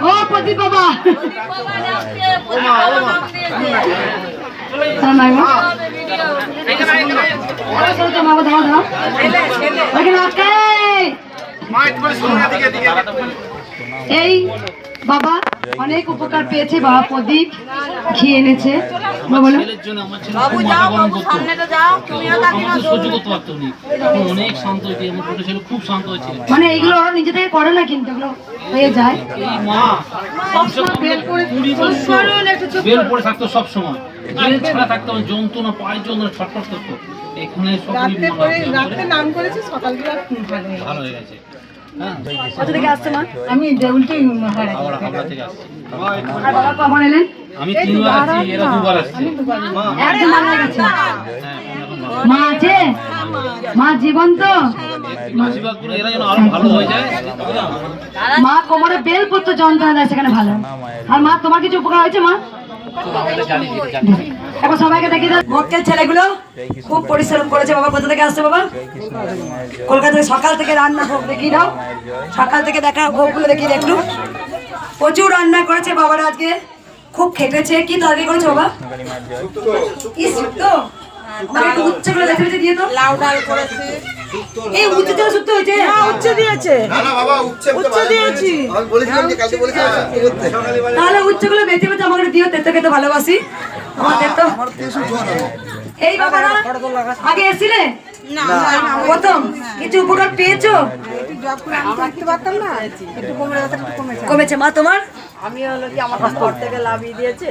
ও প্রদীপ বাবা এই বাবা অনেক উপকার পেয়েছে বাবা। প্রদীপ খেয়ে এনেছে মানে এইগুলো নিজে থেকে করে না, কিন্তু এগুলো হয়ে যায়। বেল পড়ে থাকতো সবসময়, ছাড়া থাকতো যন্ত্রণা, পায়ের যন্ত্রণা, ছটফট করতো। এখানে নাম করেছি, সকালবেলা ভালো হয়ে গেছে। কোথা থেকে আসছে মা? আমি দেউলটি হাওড়া থেকে আসছি। আর বাবা কখন এলেন? আমি 3 বার আসছি, এরা 2 বার আসছে। একদিন মারা গেছে। মা আছে? মা জীবন্ত? আশীর্বাদ করে এরা যেন আরো ভালো হয়ে যায়। মা কোমরে বেল পড়তো, যন্ত্রণা দেয়, সেখানে ভালো। আর মা তোমার কিছু উপকার হয়েছে মা? এখন সবাইকে দেখি দাও। মক্কেল ছেলেগুলো খুব পরিশ্রম করেছে বাবা। কোথা থেকে আসছে বাবা? কলকাতা থেকে। সকাল থেকে রান্না ভোগ দেখিয়ে দাও, সকাল থেকে দেখা ভোগগুলো দেখিয়ে একটু। প্রচুর রান্না করেছে বাবারা আজকে, খুব খেটেছে। কি তরকারি করেছে বাবা? কি শুক্তো? আমাকে একটু উচ্ছে করে দেখে দিয়ে তো। লাউ ডাল করেছি। এই উচ্ছে দিয়ে শুক্তো হয়েছে? উচ্ছে দিয়েছে। না না বাবা, উচ্ছে দিয়েছি। আমি বলেছিলাম যে কালকে বলেছিলাম শুক্তো করতে। তাহলে উচ্চগুলো বেঁচে বেঁচে আমাকে দিও, তেতো খেতে ভালোবাসি। আমাদের তো এই বাবারা আগে এসেছিলে না প্রথম কিছু উপকার পেয়েছো? রাখতে পারতাম না, একটু কমেছে। কমেছে। মা তোমার? আমি হলো কি আমার ঘর থেকে লাভিয়ে দিয়েছে,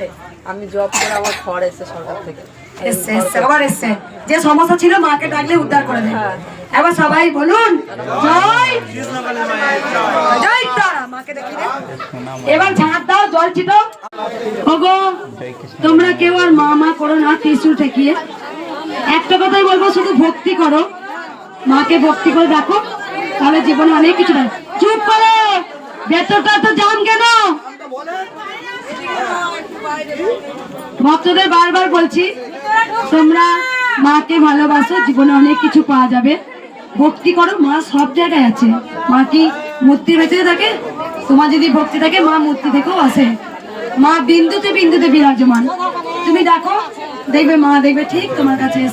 আমি জব করে আমার ঘর এসে সরকার থেকে এসছে এসছে আবার এসছে। যে সমস্যা ছিল মাকে ডাকলে উদ্ধার করে দেয়। এবার সবাই বলুন জয় জয় তারা। মাকে দেখি রে। এবার ঝাঁট দাও, জল ছিটো। ওগো তোমরা কেউ আর মা মা করো না, ত্রিশূল ঠেকিয়ে। একটা কথাই বলবো, শুধু ভক্তি করো, মাকে ভক্তি করে দেখো, তাহলে জীবনে অনেক কিছু দেয়। চুপ করো, ভেতরটা তো জাম কেন? ভক্তদের বারবার বলছি, তোমরা মাকে ভালোবাসো, জীবনে অনেক কিছু পাওয়া যাবে। ভক্তি করো, মা সব জায়গায় আছে। মা কি মূর্তির ভেতরে থাকে? তোমার যদি ভক্তি থাকে, মা মূর্তি থেকেও আসে। মা বিন্দুতে বিন্দুতে বিরাজমান। তুমি দেখো, দেখবে মা দেখবে ঠিক তোমার কাছে